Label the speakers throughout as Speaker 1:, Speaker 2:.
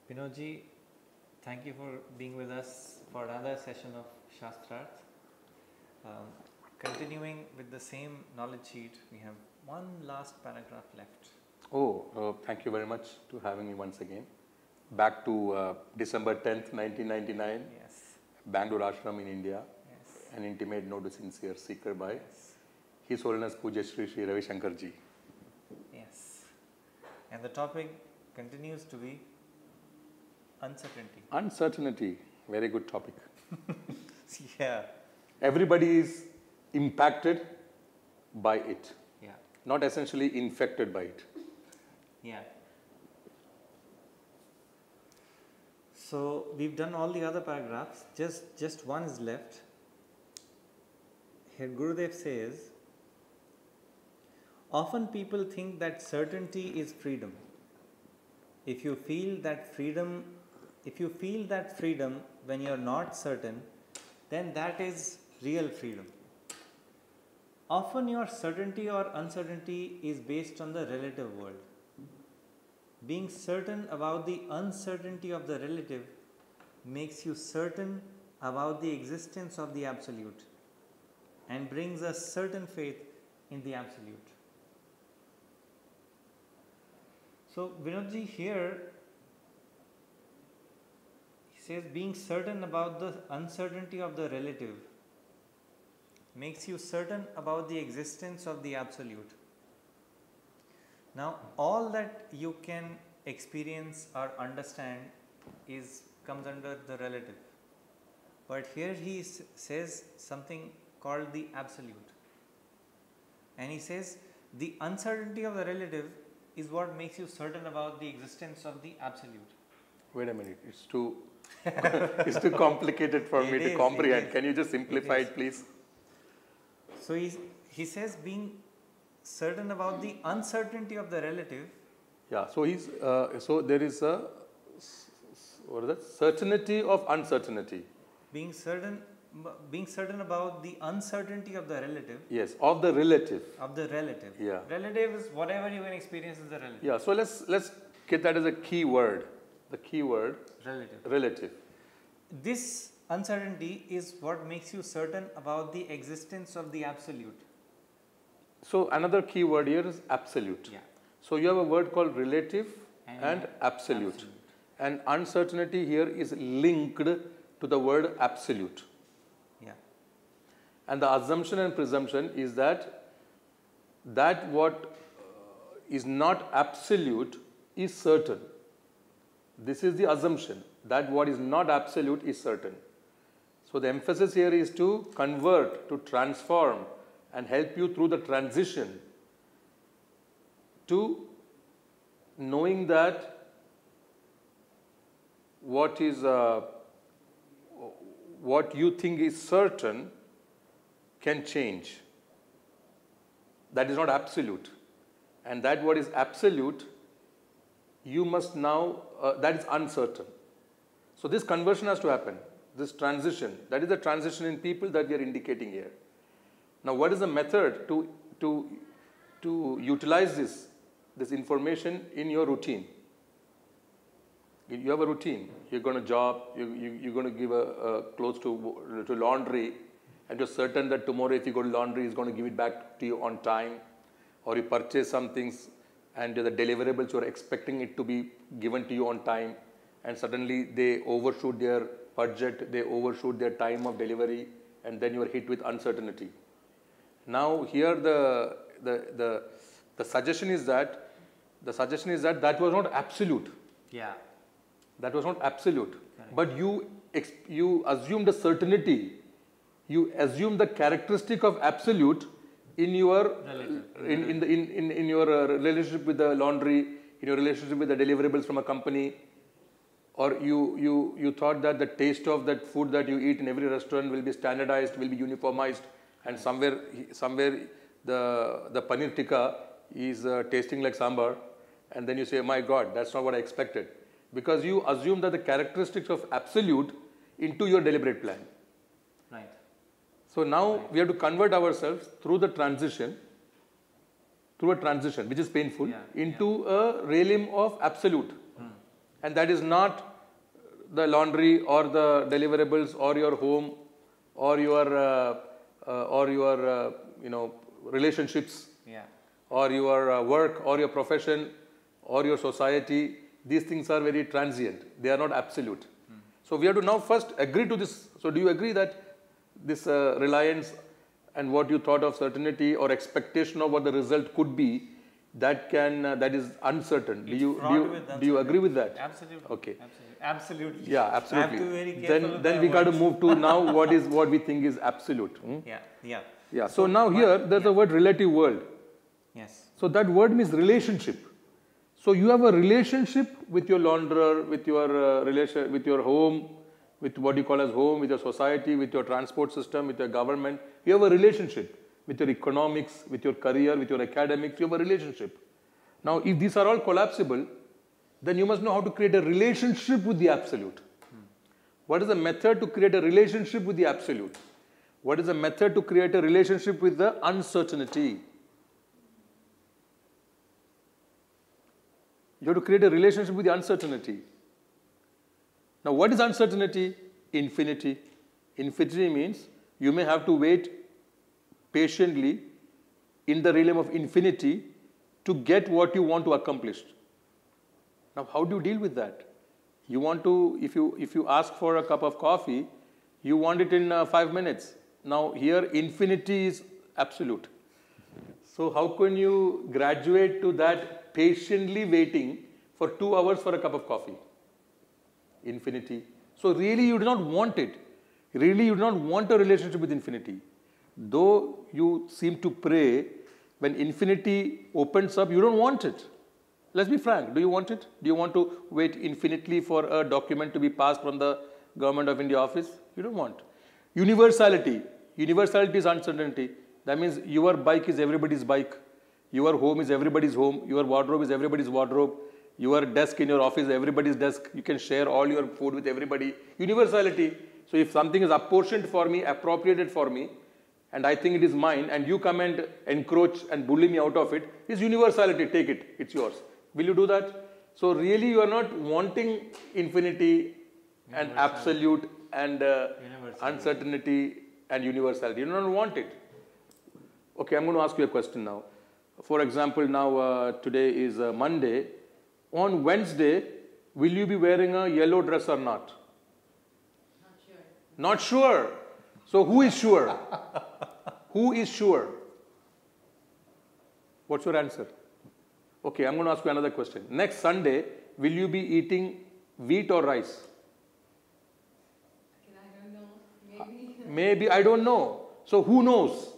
Speaker 1: Vinodji, thank you for being with us for another session of Shastrath. Continuing with the same knowledge sheet, we have one last paragraph left.
Speaker 2: Thank you very much to having me once again. Back to December 10th, 1999,
Speaker 1: Yes.
Speaker 2: Bangalore Ashram in India.
Speaker 1: Yes.
Speaker 2: An intimate note to sincere seeker by
Speaker 1: Yes.
Speaker 2: His Holiness Puja Shri Ravi Shankar ji.
Speaker 1: Yes. And the topic continues to be uncertainty.
Speaker 2: Uncertainty, very good topic.
Speaker 1: Yeah.
Speaker 2: Everybody is impacted by it,
Speaker 1: Yeah.
Speaker 2: not essentially infected by it.
Speaker 1: Yeah. So we've done all the other paragraphs. Just one is left. Here Gurudev says, often people think that certainty is freedom. If you feel that freedom when you're not certain, then that is real freedom. Often your certainty or uncertainty is based on the relative world. Being certain about the uncertainty of the relative makes you certain about the existence of the absolute and brings a certain faith in the absolute. So Vinodji here, he says being certain about the uncertainty of the relative makes you certain about the existence of the absolute. Now all that you can experience or understand comes under the relative. But here he says something called the absolute. And he says the uncertainty of the relative is what makes you certain about the existence of the absolute.
Speaker 2: Wait a minute, it's too it's too complicated for me to comprehend. Can you just simplify it, please?
Speaker 1: So he says being certain about the uncertainty of the relative.
Speaker 2: Yeah, so so there is a certainty of uncertainty.
Speaker 1: Being certain about the uncertainty of the relative.
Speaker 2: Yes, of the relative.
Speaker 1: Of the relative.
Speaker 2: Yeah.
Speaker 1: Relative is whatever you can experience as the relative.
Speaker 2: Yeah, so let's get that as a key word. The key word.
Speaker 1: Relative.
Speaker 2: Relative.
Speaker 1: This uncertainty is what makes you certain about the existence of the absolute.
Speaker 2: So another key word here is absolute.
Speaker 1: Yeah.
Speaker 2: So you have a word called relative and absolute. And uncertainty here is linked to the word absolute.
Speaker 1: Yeah.
Speaker 2: And the assumption and presumption is that what is not absolute is certain. This is the assumption, that what is not absolute is certain. So the emphasis here is to convert, to transform and help you through the transition to knowing that what you think is certain can change. That is not absolute. And that what is absolute, you must now, that is uncertain. So this conversion has to happen, this transition. That is the transition in people that we are indicating here. Now what is the method to utilize this information in your routine? You have a routine. You're going to job, you're going to give a clothes to laundry, and you're certain that tomorrow if you go to laundry, it's going to give it back to you on time. Or you purchase some things and the deliverables, you're expecting it to be given to you on time, and suddenly they overshoot their budget, they overshoot their time of delivery, and then you are hit with uncertainty. Now here the suggestion is that that was not absolute.
Speaker 1: Yeah.
Speaker 2: That was not absolute.
Speaker 1: Correct.
Speaker 2: But you assumed a certainty. You assume the characteristic of absolute in your in your relationship with the laundry, in your relationship with the deliverables from a company, or you thought that the taste of that food that you eat in every restaurant will be standardized, will be uniformized, and somewhere the paneer tikka is tasting like sambar, and then you say, my God, that's not what I expected, because you assume that the characteristics of absolute into your deliberate plan.
Speaker 1: Right.
Speaker 2: So now we have to convert ourselves through a transition, which is painful, into a realm of absolute. and that is not the laundry or the deliverables or your home or your relationships or your work or your profession or your society. These things are very transient. They are not absolute. So we have to now first agree to this. So do you agree that this reliance and what you thought of certainty or expectation of what the result could be, that is uncertain. Do you agree with that?
Speaker 1: Absolutely.
Speaker 2: Okay.
Speaker 1: Absolutely.
Speaker 2: Yeah, absolutely.
Speaker 1: I have to be very careful
Speaker 2: then we got to move to now what we think is absolute.
Speaker 1: Yeah.
Speaker 2: So now here there's a word relative world.
Speaker 1: Yes.
Speaker 2: So that word means relationship. So you have a relationship with your launderer, with your with your home, with what you call as home, with your society, with your transport system, with your government. You have a relationship with your economics, with your career, with your academics. You have a relationship. Now, if these are all collapsible, then you must know how to create a relationship with the absolute. What is the method to create a relationship with the absolute? What is the method to create a relationship with the uncertainty? You have to create a relationship with the uncertainty. Now, what is uncertainty? Infinity. Infinity means you may have to wait patiently in the realm of infinity to get what you want to accomplish. Now, how do you deal with that? You want to, if you ask for a cup of coffee, you want it in 5 minutes. Now, here infinity is absolute. So, how can you graduate to that patiently waiting for 2 hours for a cup of coffee? Infinity. So, really you do not want it. Really you do not want a relationship with infinity. Though you seem to pray, when infinity opens up, you don't want it. Let's be frank. Do you want it? Do you want to wait infinitely for a document to be passed from the Government of India office? You don't want. Universality. Universality is uncertainty. That means your bike is everybody's bike. Your home is everybody's home. Your wardrobe is everybody's wardrobe. Your desk in your office is everybody's desk. You can share all your food with everybody. Universality. So if something is apportioned for me, appropriated for me, and I think it is mine, and you come and encroach and bully me out of it, is universality. Take it. It's yours. Will you do that? So really you are not wanting infinity and absolute and uncertainty and universality. You don't want it. Okay, I'm going to ask you a question now. For example, now today is Monday. On Wednesday, will you be wearing a yellow dress or not?
Speaker 3: Not sure.
Speaker 2: Not sure. So who is sure? Who is sure? What's your answer? Okay, I'm going to ask you another question. Next Sunday, will you be eating wheat or rice?
Speaker 3: I don't know. Maybe.
Speaker 2: Maybe, I don't know. So who knows?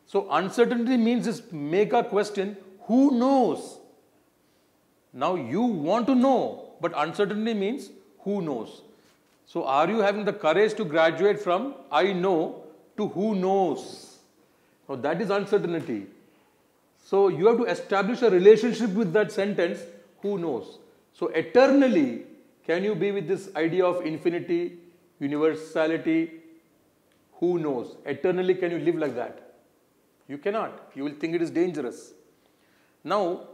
Speaker 2: So uncertainty means this mega question, who knows? Now you want to know, but uncertainty means who knows? So are you having the courage to graduate from I know to who knows? Now that is uncertainty. So you have to establish a relationship with that sentence, who knows? So eternally, can you be with this idea of infinity, universality, who knows? Eternally, can you live like that? You cannot. You will think it is dangerous. Now,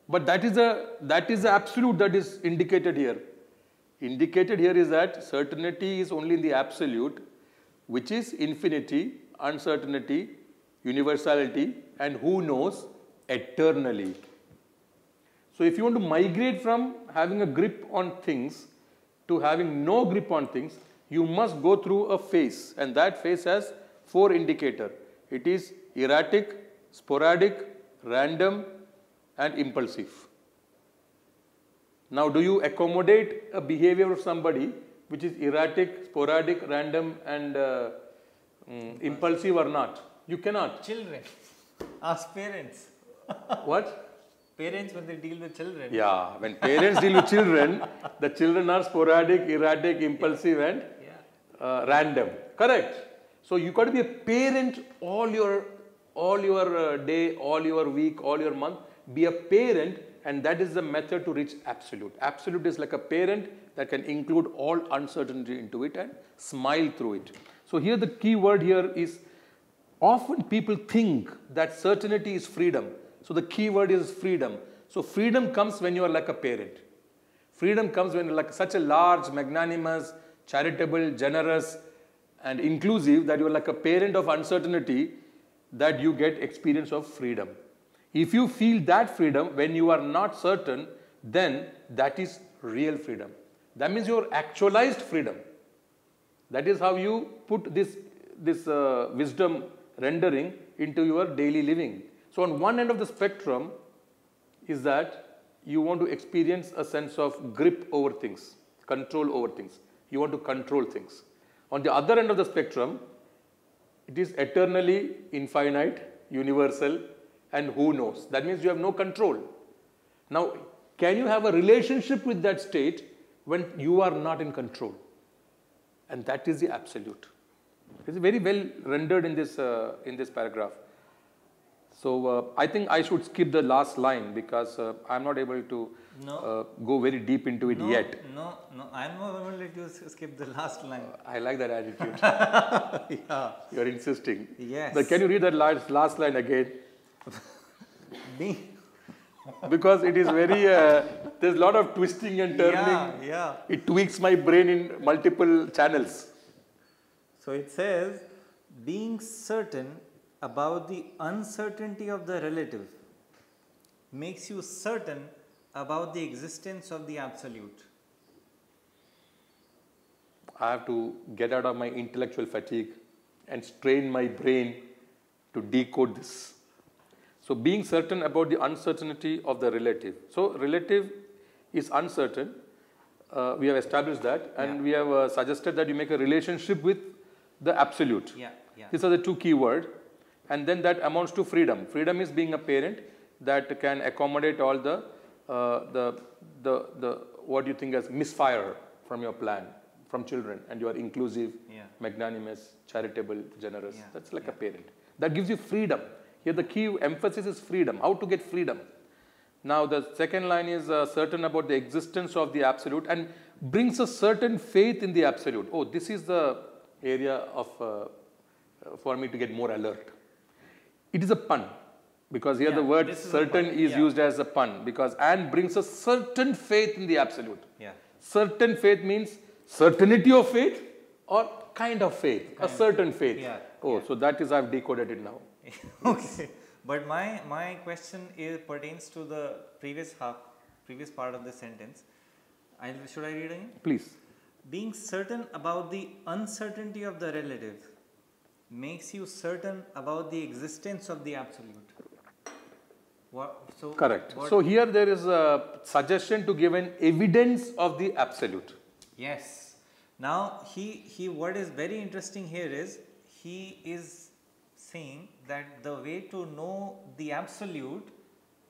Speaker 2: but that is the absolute that is indicated here. Indicated here is that certainty is only in the absolute, which is infinity, uncertainty, universality, and who knows, eternally. So if you want to migrate from having a grip on things to having no grip on things, you must go through a phase, and that phase has 4 indicators. It is erratic, sporadic, random, and impulsive. Now, do you accommodate a behavior of somebody which is erratic, sporadic, random, and impulsive or not? You cannot.
Speaker 1: Children. Ask parents.
Speaker 2: What?
Speaker 1: Parents, when they deal with children.
Speaker 2: Yeah, when parents deal with children, the children are sporadic, erratic, impulsive, and random. Correct. So you got to be a parent all your day, all your week, all your month. Be a parent, and that is the method to reach absolute. Absolute is like a parent that can include all uncertainty into it and smile through it. So here the key word here is, often people think that certainty is freedom. So the key word is freedom. So freedom comes when you are like a parent. Freedom comes when like such a large, magnanimous, charitable, generous, and inclusive that you are like a parent of uncertainty, that you get experience of freedom. If you feel that freedom when you are not certain, then that is real freedom. That means your actualized freedom. That is how you put this wisdom rendering into your daily living. So on one end of the spectrum is that you want to experience a sense of grip over things, control over things. You want to control things. On the other end of the spectrum, it is eternally infinite, universal, and who knows. That means you have no control. Now, can you have a relationship with that state when you are not in control? And that is the absolute. It's very well rendered in this paragraph. So I think I should skip the last line because I'm not able to go very deep into it yet.
Speaker 1: No, I'm not able to let you skip the last line.
Speaker 2: I like that attitude.
Speaker 1: Yeah.
Speaker 2: You're insisting.
Speaker 1: Yes.
Speaker 2: But can you read that last line again?
Speaker 1: Me?
Speaker 2: Because it is very, there's a lot of twisting and turning.
Speaker 1: Yeah.
Speaker 2: It tweaks my brain in multiple channels.
Speaker 1: So it says, being certain about the uncertainty of the relative makes you certain about the existence of the absolute.
Speaker 2: I have to get out of my intellectual fatigue and strain my brain to decode this. So being certain about the uncertainty of the relative. So relative is uncertain. We have established that, and we have suggested that you make a relationship with the absolute.
Speaker 1: Yeah.
Speaker 2: These are the two key words. And then that amounts to freedom. Freedom is being a parent that can accommodate all the what you think as misfire from your plan, from children, and you are inclusive, magnanimous, charitable, generous. That's like a parent. That gives you freedom. Here the key emphasis is freedom. How to get freedom? Now the second line is certain about the existence of the absolute and brings a certain faith in the absolute. Oh, this is the area of for me to get more alert. It is a pun, because here the word certain is used as a pun, because and brings a certain faith in the absolute. Certain faith means certainty of faith or kind of faith, a certain faith. So that is, I've decoded it now.
Speaker 1: Okay, but my question pertains to the previous part of the sentence. Should I read again?
Speaker 2: Please.
Speaker 1: Being certain about the uncertainty of the relative makes you certain about the existence of the absolute.
Speaker 2: Correct. So here there is a suggestion to give an evidence of the absolute.
Speaker 1: Yes. Now what is very interesting here is he is saying that the way to know the absolute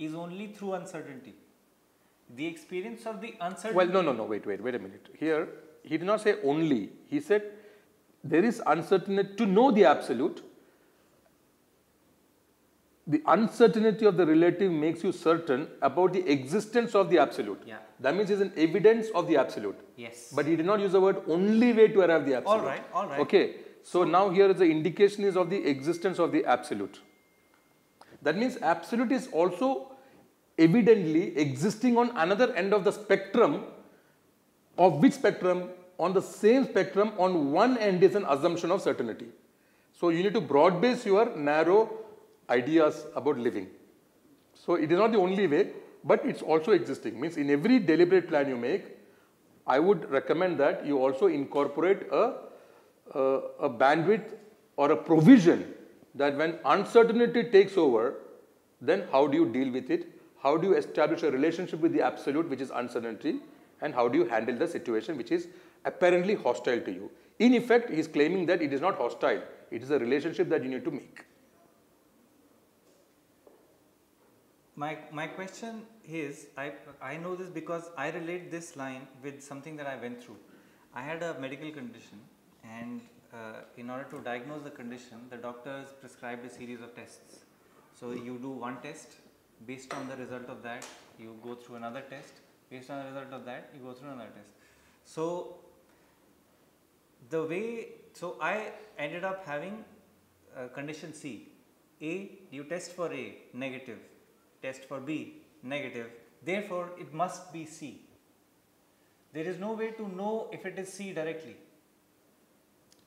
Speaker 1: is only through uncertainty. The experience of the uncertainty.
Speaker 2: Well, no. Wait a minute. Here he did not say only. He said there is uncertainty to know the absolute. The uncertainty of the relative makes you certain about the existence of the absolute. That means it's an evidence of the absolute.
Speaker 1: Yes.
Speaker 2: But he did not use the word only way to arrive the absolute.
Speaker 1: All right.
Speaker 2: Okay. So now here is the indication is of the existence of the absolute. That means absolute is also evidently existing on another end of the spectrum. Of which spectrum? On the same spectrum, on one end is an assumption of certainty. So you need to broad base your narrow ideas about living. So it is not the only way, but it's also existing. Means in every deliberate plan you make, I would recommend that you also incorporate a bandwidth or a provision that when uncertainty takes over, then how do you deal with it? How do you establish a relationship with the absolute, which is uncertainty, and how do you handle the situation which is apparently hostile to you? In effect, he is claiming that it is not hostile. It is a relationship that you need to make.
Speaker 1: My question is, I know this because I relate this line with something that I went through. I had a medical condition, and in order to diagnose the condition, the doctors prescribed a series of tests. So you do one test, based on the result of that, you go through another test, based on the result of that, you go through another test. So I ended up having condition C. A, you test for A, negative. Test for B, negative. Therefore, it must be C. there is no way to know if it is C directly.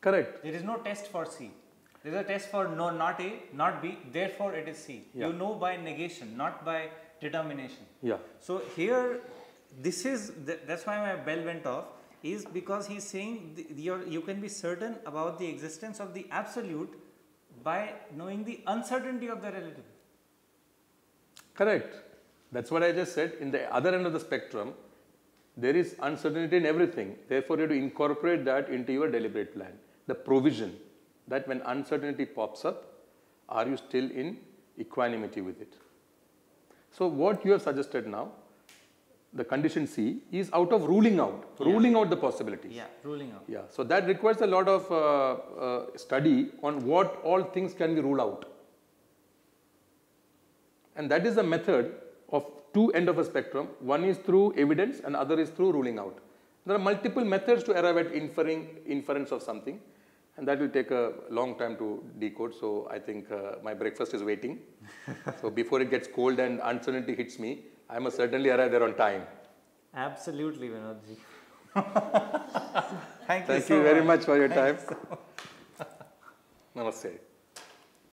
Speaker 2: Correct.
Speaker 1: There is no test for C. There is a test for no, not A, not B, therefore it is C.
Speaker 2: Yeah.
Speaker 1: You know by negation, not by determination.
Speaker 2: Yeah.
Speaker 1: So here, this is, that's why my bell went off, is because he's saying you can be certain about the existence of the absolute by knowing the uncertainty of the relative.
Speaker 2: Correct. That's what I just said. In the other end of the spectrum, there is uncertainty in everything. Therefore, you have to incorporate that into your deliberate plan. The provision that when uncertainty pops up, are you still in equanimity with it? So what you have suggested now, the condition C, is out of ruling out the possibilities.
Speaker 1: Yeah, ruling out.
Speaker 2: Yeah, so that requires a lot of study on what all things can be ruled out. And that is the method of two ends of a spectrum. One is through evidence and other is through ruling out. There are multiple methods to arrive at inference of something, and that will take a long time to decode. So I think my breakfast is waiting. So before it gets cold and uncertainty hits me, I must certainly arrive there on time.
Speaker 1: Absolutely, Vinodji. Thank you
Speaker 2: Thank
Speaker 1: so
Speaker 2: you very
Speaker 1: much
Speaker 2: much for your
Speaker 1: Thank
Speaker 2: time.
Speaker 1: you so much.
Speaker 2: Namaste.